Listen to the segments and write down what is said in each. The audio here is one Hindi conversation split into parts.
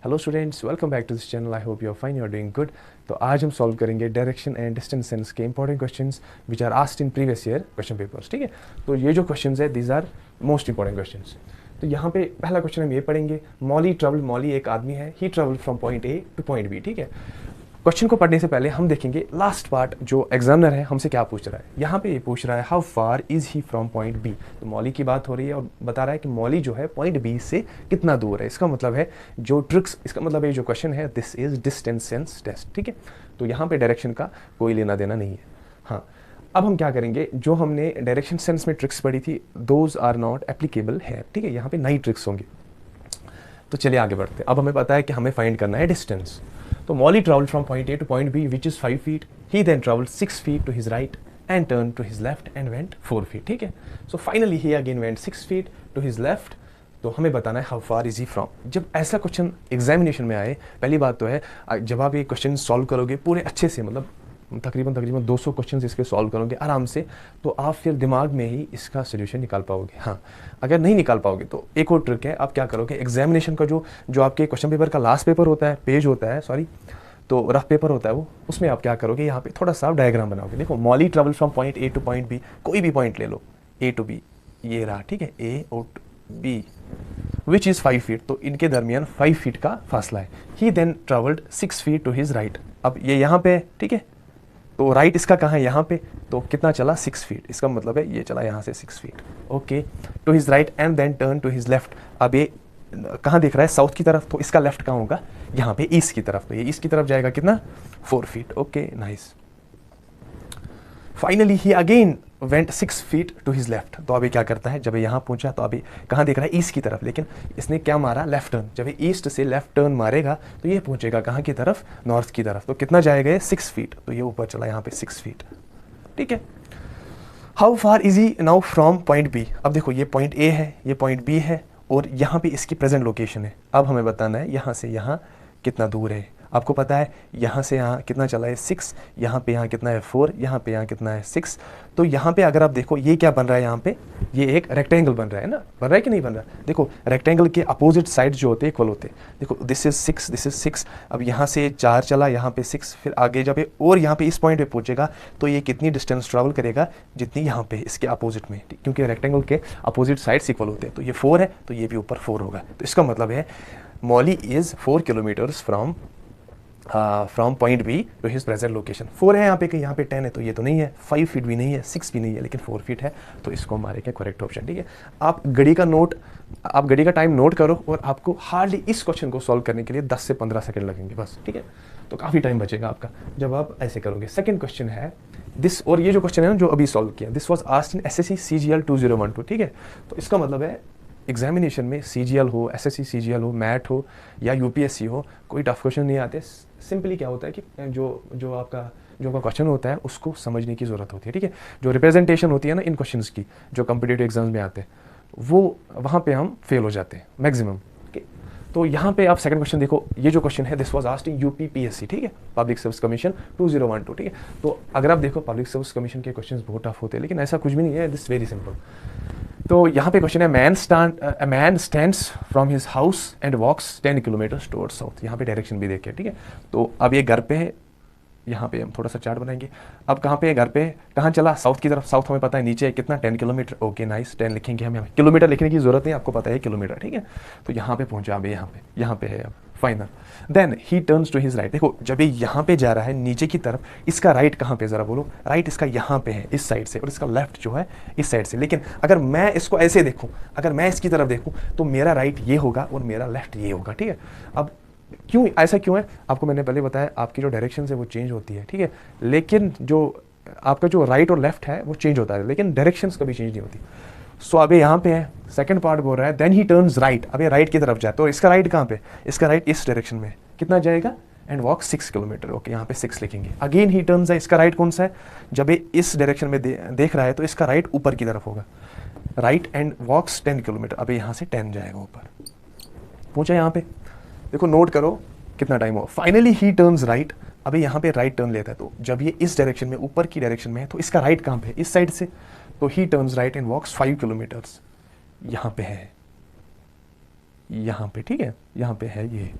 Hello students, welcome back to this channel. I hope you are fine, you are doing good. तो आज हम सॉल्व करेंगे डायरेक्शन एंड डिस्टेंस सेंस के important questions which are asked in previous year question papers. ठीक है, तो ये जो क्वेश्चंस है these are most important questions. तो यहाँ पे पहला क्वेश्चन हम ये पढ़ेंगे, मॉली एक आदमी है, he travel from point A to point B. ठीक है, क्वेश्चन को पढ़ने से पहले हम देखेंगे लास्ट पार्ट, जो एग्जामिनर है हमसे क्या पूछ रहा है। यहाँ पे ये पूछ रहा है how far is he from point B. तो मॉली की बात हो रही है और बता रहा है कि मॉली जो है पॉइंट बी से कितना दूर है। इसका मतलब है जो ट्रिक्स, इसका मतलब है जो क्वेश्चन है this is distance sense test. ठीक है, तो यहाँ पे डायरेक्शन का कोई लेना देना नहीं है। हाँ, अब हम क्या करेंगे, जो हमने डायरेक्शन सेंस में ट्रिक्स पढ़ी थी दोज आर नॉट एप्लीकेबल है। ठीक है, यहाँ पे नई ट्रिक्स होंगी। तो चलिए आगे बढ़ते हैं। अब हमें पता है कि हमें फाइंड करना है डिस्टेंस। तो Molly travelled from point A to point B which is 5 feet. He then traveled 6 feet to his right and turned to his left and went 4 feet. ठीक है, so finally he again went 6 feet to his left. तो हमें बताना है how far is he from. जब ऐसा क्वेश्चन एग्जामिनेशन में आए, पहली बात तो है जब आप ये क्वेश्चन सॉल्व करोगे पूरे अच्छे से, मतलब तकरीबन 200 क्वेश्चन इसके सॉल्व करोगे आराम से, तो आप फिर दिमाग में ही इसका सोल्यूशन निकाल पाओगे। हाँ, अगर नहीं निकाल पाओगे तो एक और ट्रिक है, आप क्या करोगे, एग्जामिनेशन का जो आपके क्वेश्चन पेपर का लास्ट पेपर होता है, पेज होता है, सॉरी, तो रफ पेपर होता है वो, उसमें आप क्या करोगे, यहाँ पे थोड़ा सा आप डायग्राम बनाओगे। देखो, Molly travel from point A to point B, कोई भी पॉइंट ले लो, ए टू बी, ये रहा। ठीक है, ए और बी विच इज़ 5 feet, तो इनके दरमियान 5 feet का फासला है। He then travelled 6 feet to his right. अब ये यहाँ पे है, ठीक है, तो राइट इसका कहाँ है, यहाँ पे, तो कितना चला 6 feet, इसका मतलब है ये चला यहाँ से 6 feet। Okay, to his right and then turn to his left. अब ये कहाँ दिख रहा है, साउथ की तरफ, तो इसका लेफ्ट कहाँ होगा, यहाँ पे ईस्ट की तरफ, तो ये ईस्ट की तरफ जाएगा कितना, 4 feet। Okay, nice. Finally he again went 6 feet to his left. तो अभी क्या करता है, जब यहाँ पहुंचा तो अभी कहाँ देख रहा है, ईस्ट की तरफ, लेकिन इसने क्या मारा, लेफ्ट टर्न। जब ये ईस्ट से लेफ्ट टर्न मारेगा तो ये पहुंचेगा कहाँ की तरफ, नॉर्थ की तरफ। तो कितना जाएगा, 6 feet, तो ये ऊपर चला यहाँ पे 6 feet। ठीक है, how far is he now from point B. अब देखो, ये पॉइंट ए है, ये पॉइंट बी है, और यहाँ पे इसकी प्रेजेंट लोकेशन है। अब हमें बताना है यहाँ से यहाँ कितना दूर है। आपको पता है यहाँ से यहाँ कितना चला है, 6, यहाँ पे यहाँ कितना है 4, यहाँ पे यहाँ कितना है 6। तो यहाँ पे अगर आप देखो ये क्या बन रहा है, यहाँ पे ये एक रेक्टेंगल बन रहा है ना, बन रहा है कि नहीं बन रहा है। देखो, रेक्टेंगल के अपोजिट साइड जो होते हैं इक्वल होते हैं। देखो, दिस इज 6, दिस इज 6। अब यहाँ से 4 चला, यहाँ पे 6, फिर आगे जब ये और यहाँ पे इस पॉइंट पे पहुंचेगा तो ये कितनी डिस्टेंस ट्रेवल करेगा, जितनी यहाँ पे इसके अपोजिट में, क्योंकि रेक्टेंगल के अपोजिट साइड्स इक्वल होते हैं। तो ये 4 है, तो ये भी ऊपर 4 होगा। तो इसका मतलब है Molly is 4 kilometers from point B to his present location. 4 है यहाँ पे, कहीं यहाँ पे 10 है, तो ये तो नहीं है, 5 feet भी नहीं है, 6 भी नहीं है, लेकिन 4 feet है, तो इसको मारेंगे करेक्ट ऑप्शन। ठीक है, आप घड़ी का टाइम नोट करो, और आपको हार्डली इस क्वेश्चन को सॉल्व करने के लिए 10 से 15 सेकंड लगेंगे बस। ठीक है, तो काफ़ी टाइम बचेगा आपका जब आप ऐसे करोगे। सेकेंड क्वेश्चन है दिस, और ये जो क्वेश्चन है ना जो अभी सॉल्व किया, this was asked in SSC CGL 2012। ठीक है, तो इसका मतलब है एग्जामिनेशन में CGL हो, SSC CGL हो, मैट हो या UPSC हो, कोई टफ क्वेश्चन नहीं आते। सिंपली क्या होता है कि जो आपका क्वेश्चन होता है उसको समझने की ज़रूरत होती है। ठीक है, जो रिप्रेजेंटेशन होती है ना इन क्वेश्चंस की, जो कॉम्पिटिटिव एग्जाम्स में आते हैं, वो वहाँ पे हम फेल हो जाते हैं मैक्सिमम। तो यहाँ पे आप सेकंड क्वेश्चन देखो, ये जो क्वेश्चन है this was asked in UPPSC। ठीक है, पब्लिक सर्विस कमीशन 2012। ठीक है, तो अगर आप देखो पब्लिक सर्विस कमीशन के क्वेश्चंस बहुत टफ होते हैं, लेकिन ऐसा कुछ भी नहीं है, दिस वेरी सिंपल। तो यहाँ पे क्वेश्चन है man stands from his house and walks 10 kilometers towards south. यहाँ पे डायरेक्शन भी देखिए। ठीक है, तो अब ये घर पे है, यहाँ पे हम थोड़ा सा चार्ट बनाएंगे। अब कहाँ पे है, घर पे, कहाँ चला, साउथ की तरफ। साउथ हमें पता है नीचे है कितना, 10 kilometer। ओके, नाइस, 10 लिखेंगे हम यहाँ पे, किलोमीटर लिखने की जरूरत नहीं, आपको पता है किलोमीटर। ठीक है, तो यहाँ पे पहुंचा, अब यहाँ पे है अब final. Then he turns to his right. देखो, जब ये यहाँ पे जा रहा है नीचे की तरफ, इसका राइट कहाँ पे, जरा बोलो, राइट इसका यहाँ पे है इस साइड से, और इसका लेफ्ट जो है इस साइड से। लेकिन अगर मैं इसको ऐसे देखूँ, अगर मैं इसकी तरफ देखूँ, तो मेरा राइट ये होगा और मेरा लेफ्ट ये होगा। ठीक है, अब क्यों ऐसा क्यों है, आपको मैंने पहले बताया, आपकी जो डायरेक्शन है वो चेंज होती है। ठीक है, लेकिन जो आपका जो राइट और लेफ्ट है वो चेंज होता है, लेकिन डायरेक्शंस कभी चेंज नहीं होती। सो अभी यहाँ पे है, सेकंड पार्ट बोल रहा है देन ही टर्न्स राइट। अब ये राइट की तरफ जाए, तो इसका राइट कहाँ पे, इसका राइट इस डायरेक्शन में, कितना जाएगा, एंड वॉक 6 kilometer। ओके, यहाँ पे 6 लिखेंगे। अगेन ही टर्न्स है, इसका राइट कौन सा है, जब ये इस डायरेक्शन में देख रहा है तो इसका राइट ऊपर की तरफ होगा, राइट एंड वॉक्स 10 kilometer। अभी यहाँ से 10 जाएगा ऊपर, पहुंचा यहाँ पे। देखो, नोट करो कितना टाइम हो। Finally he turns right. अभी यहाँ पे राइट टर्न लेता है, तो जब ये इस डायरेक्शन में, ऊपर की डायरेक्शन में है, तो इसका राइट कहाँ पे, इस साइड से, तो he turns right and walks 5 kilometers। यहाँ पे है, यहाँ पे। ठीक है, यहाँ पे है ये।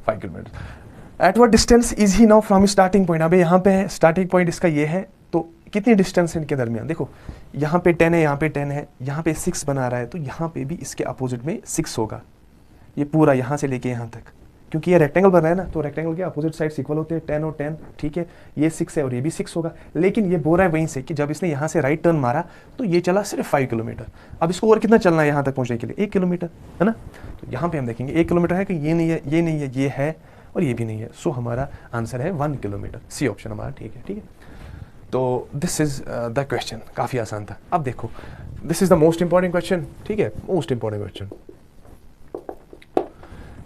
5 kilometre. At what distance is he now from starting point, अभी यहाँ पे है स्टार्टिंग पॉइंट इसका ये है, तो कितनी डिस्टेंस है इनके दरमियान, देखो यहाँ पे 10 है, यहाँ पे 10 है, यहाँ पे 6 बना रहा है, तो यहाँ पे भी इसके अपोजिट में 6 होगा, ये पूरा यहाँ से लेके यहाँ तक, क्योंकि ये रेक्टेंगल बन रहा है ना, तो रेक्टेंगल के अपोजिट साइड इक्वल होते हैं 10 और 10, ठीक है, ये 6 है और ये भी 6 होगा। लेकिन ये बोल रहा है वहीं से कि जब इसने यहाँ से राइट टर्न मारा तो ये चला सिर्फ 5 किलोमीटर। अब इसको और कितना चलना है यहाँ तक पहुँचने के लिए, 1 किलोमीटर, है ना। तो यहाँ पे हम देखेंगे 1 किलोमीटर है कि ये नहीं है, ये नहीं है, ये है और ये भी नहीं है, सो हमारा आंसर है 1 किलोमीटर, सी ऑप्शन हमारा ठीक है, ठीक है। तो दिस इज द क्वेश्चन, काफ़ी आसान था। अब देखो this is the most important question, ठीक है, मोस्ट इंपॉर्टेंट क्वेश्चन।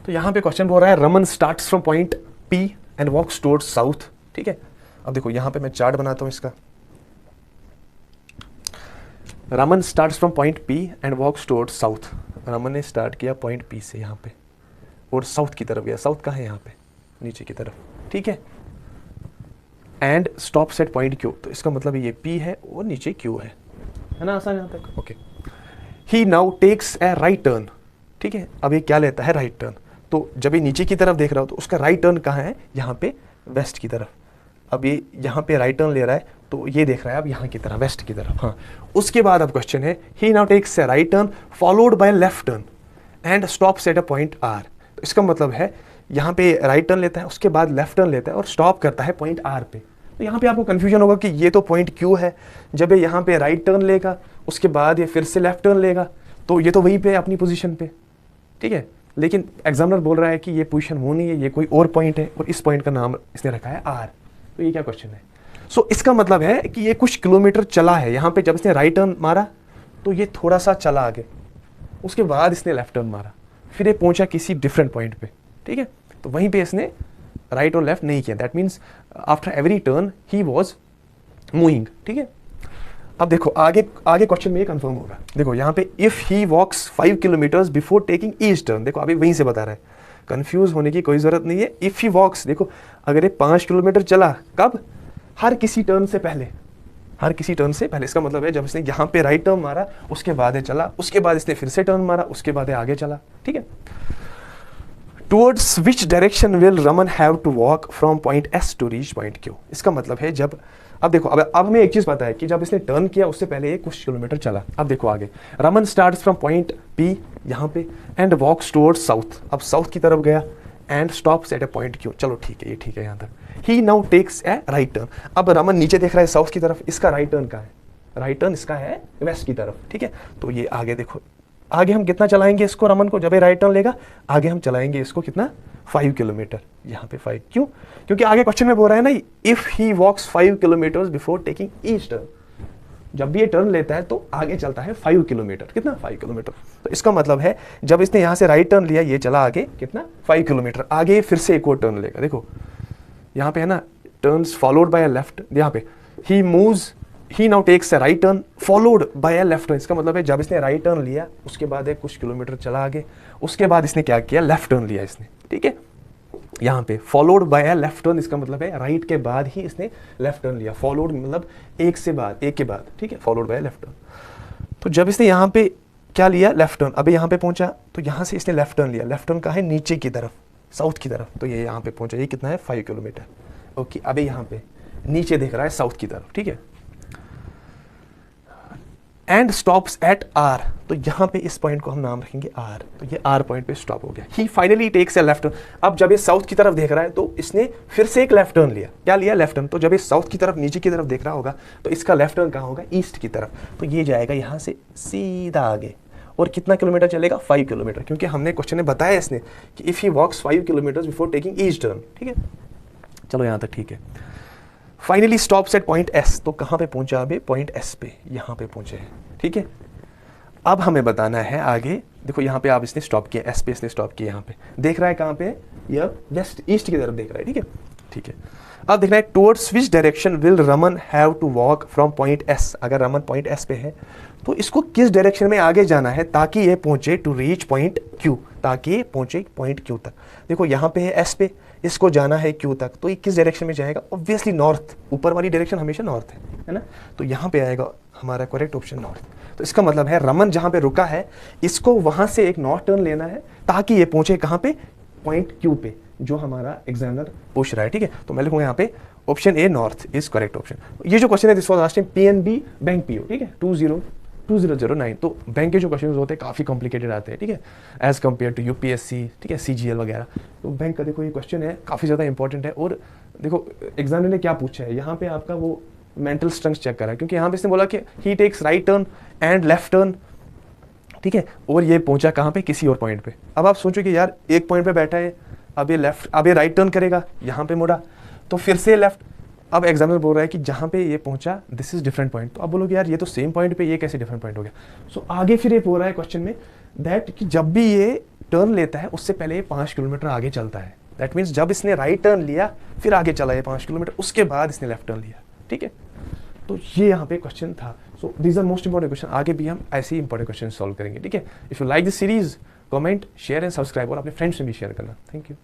तो यहाँ पे क्वेश्चन बोल रहा है Raman starts from point P and walks towards south, ठीक है। अब देखो यहाँ पे मैं चार्ट बनाता हूँ इसका। Raman starts from point P and walks towards south, Raman ने स्टार्ट किया पॉइंट पी से यहाँ पे और साउथ की तरफ गया, साउथ कहाँ है, यहाँ पे नीचे की तरफ, ठीक है। And stops at point Q, तो इसका मतलब ये पी है और नीचे क्यू है ना, आसान यहाँ तक, okay. He now takes a right turn, ठीक है। अब ये क्या लेता है, राइट टर्न। तो जब ये नीचे की तरफ देख रहा हो तो उसका राइट टर्न कहाँ है, यहाँ पे वेस्ट की तरफ। अब ये यहाँ पे राइट टर्न ले रहा है तो ये देख रहा है अब यहाँ की तरफ, वेस्ट की तरफ, हाँ। उसके बाद अब क्वेश्चन है he now takes a right turn followed by left turn and stops at a point R, तो इसका मतलब है यहाँ पे राइट टर्न लेता है, उसके बाद लेफ्ट टर्न लेता है और स्टॉप करता है पॉइंट आर पे। तो यहाँ पे आपको कंफ्यूजन होगा कि ये तो पॉइंट क्यू है, जब ये यहाँ पे राइट टर्न लेगा उसके बाद ये फिर से लेफ्ट टर्न लेगा तो ये तो वहीं पे अपनी पोजीशन पे, ठीक है। लेकिन एग्जामिनर बोल रहा है कि ये पोजीशन वो नहीं है, ये कोई और पॉइंट है और इस पॉइंट का नाम इसने रखा है आर। तो ये क्या क्वेश्चन है, सो इसका मतलब है कि ये कुछ किलोमीटर चला है, यहाँ पे जब इसने राइट टर्न मारा तो ये थोड़ा सा चला आगे, उसके बाद इसने लेफ्ट टर्न मारा, फिर ये पहुंचा किसी डिफरेंट पॉइंट पे, ठीक है। तो वहीं पे इसने राइट और लेफ्ट नहीं किया, that means after every turn he was moving, ठीक है। अब देखो आगे क्वेश्चन में ये कंफर्म होगा, देखो यहाँ पे if he walks 5 kilometres before taking east turn, देखो अभी वहीं से बता रहा है, कंफ्यूज होने की कोई जरूरत नहीं है। इफ ही वॉक्स, देखो अगर ये 5 किलोमीटर चला, कब, हर किसी टर्न से पहले, हर किसी टर्न से पहले, इसका मतलब है जब इसने यहाँ पे राइट टर्न मारा उसके बाद ये चला, उसके बाद इसने फिर से टर्न मारा, उसके बाद ये आगे चला, ठीक है। Towards which direction will Raman have to walk from point S to reach point Q, इसका मतलब है जब, अब देखो अब हमें एक चीज पता है कि जब इसने टर्न किया उससे पहले ये कुछ किलोमीटर चला। अब देखो आगे, Raman starts from point P यहाँ पे एंड वॉक्स टुवर्ड्स साउथ, अब साउथ की तरफ गया and stops eight A point Q, चलो ठीक है, ये ठीक है यहाँ तक। ही now takes a right turn, अब रमन नीचे देख रहा है साउथ की तरफ, इसका राइट टर्न कहाँ है, राइट टर्न इसका है वेस्ट की तरफ, ठीक है। तो ये आगे देखो, आगे हम कितना चलाएंगे इसको, रमन को, जब ये राइट टर्न लेगा आगे हम चलाएंगे इसको कितना, 5 किलोमीटर, यहाँ पे 5, क्यों, क्योंकि आगे क्वेश्चन में बोल रहा है ना if he walks 5 kilometres before taking east turn, जब भी ये टर्न लेता है तो आगे चलता है 5 किलोमीटर, कितना, 5 किलोमीटर। तो इसका मतलब है जब इसने यहाँ से राइट टर्न लिया ये चला आगे कितना, 5 किलोमीटर, आगे फिर से एक और टर्न लेगा, देखो यहाँ पे है ना turns followed by a left, यहाँ पे he moves, he now takes a right turn followed by a left turn, इसका मतलब है जब इसने राइट टर्न लिया उसके बाद एक कुछ किलोमीटर चला आगे, उसके बाद इसने क्या किया, लेफ्ट टर्न लिया इसने, ठीक है। यहाँ पे followed by a left turn, इसका मतलब है राइट के बाद ही इसने लेफ्ट टर्न लिया, फॉलोड मतलब एक के बाद, ठीक है, फॉलोड बाय लेफ्ट टर्न। तो जब इसने यहाँ पे क्या लिया, लेफ्ट टर्न, अभी यहाँ पे पहुंचा तो यहाँ से इसने लेफ्ट टर्न लिया, लेफ्ट टर्न कहाँ है, नीचे की तरफ, साउथ की तरफ, तो ये यहाँ पे पहुंचा, ये कितना है, 5 किलोमीटर, ओके। अभी यहाँ पे नीचे देख रहा है साउथ की तरफ, ठीक है। एंड स्टॉप्स एट आर, तो यहाँ पे इस पॉइंट को हम नाम रखेंगे आर, तो ये आर पॉइंट पे स्टॉप हो गया। ही finally takes a left turn, अब जब ये साउथ की तरफ देख रहा है तो इसने फिर से एक लेफ्ट टर्न लिया, क्या लिया, लेफ्ट टर्न। तो जब ये साउथ की तरफ नीचे की तरफ देख रहा होगा तो इसका लेफ्ट टर्न कहाँ होगा, ईस्ट की तरफ, तो ये जाएगा यहाँ से सीधा आगे, और कितना किलोमीटर चलेगा, 5 किलोमीटर, क्योंकि हमने क्वेश्चन में बताया इसने कि if he walks 5 kilometre before taking east turn, ठीक है। चलो यहाँ तक ठीक है। Finally stops at point S, तो कहाँ पे पहुंचा, अभी पॉइंट एस पे, यहाँ पे पहुंचे हैं, ठीक है। अब हमें बताना है आगे, देखो यहाँ पे आप इसने स्टॉप किया, एस पे इसने स्टॉप किया, यहाँ पे देख रहा है कहाँ पे, ये वेस्ट ईस्ट की तरफ देख रहा है, ठीक है, ठीक है। अब देखना है towards which direction will Raman have to walk from point S, अगर रमन पॉइंट एस पे है तो इसको किस डायरेक्शन में आगे जाना है ताकि ये पहुंचे टू रीच पॉइंट क्यू, ताकि ये पहुंचे पॉइंट क्यू तक। देखो यहाँ पे है एस पे, इसको जाना है क्यू तक, तो ये किस डायरेक्शन में जाएगा, ऑब्वियसली नॉर्थ, ऊपर वाली डायरेक्शन हमेशा नॉर्थ है ना, तो यहाँ पे आएगा हमारा करेक्ट ऑप्शन नॉर्थ। तो इसका मतलब है रमन जहाँ पे रुका है इसको वहाँ से एक नॉर्थ टर्न लेना है ताकि ये पहुंचे कहाँ पे, पॉइंट क्यू पे जो हमारा एग्जामिनर पूछ रहा है, ठीक है। तो मैं लिखूंगा यहाँ पे option A north is correct option. ये जो क्वेश्चन है this was last time PNB bank PO, ठीक है, 2009। तो बैंक के जो क्वेश्चन होते हैं काफ़ी कॉम्प्लिकेटेड आते हैं, ठीक है, एज कम्पेयर टू यूपीएससी, ठीक है, सीजीएल वगैरह। तो बैंक का देखो ये क्वेश्चन है काफ़ी ज़्यादा इंपॉर्टेंट है। और देखो एग्जामिनर ने क्या पूछा है यहाँ पे, आपका वो मेंटल स्ट्रेंथ चेक करा है, क्योंकि यहाँ पे इसने बोला कि he takes right turn and left turn, ठीक है, और ये पहुंचा कहाँ पे, किसी और पॉइंट पे। अब आप सोचो कि यार एक पॉइंट पे बैठा है, अब ये राइट टर्न करेगा, यहाँ पे मुड़ा तो फिर से लेफ्ट। अब एग्जामिनर बोल रहा है कि जहाँ पे ये पहुंचा दिस इज डिफरेंट पॉइंट। तो आप बोलोगे यार ये तो सेम पॉइंट पे, ये कैसे डिफरेंट पॉइंट हो गया। सो आगे फिर ये बोल रहा है क्वेश्चन में दैट कि जब भी ये टर्न लेता है उससे पहले ये 5 किलोमीटर आगे चलता है। दैट मीन्स जब इसने राइट टर्न लिया फिर आगे चला ये 5 किलोमीटर, उसके बाद इसने लेफ्ट टर्न लिया, ठीक है। तो ये यहाँ पे क्वेश्चन था। So these are most important question. आगे भी हम ऐसे ही इंपॉर्टेंट क्वेश्चन सॉल्व करेंगे, ठीक है। If you like this series comment share and subscribe और अपने फ्रेंड्स में भी शेयर करना। Thank you.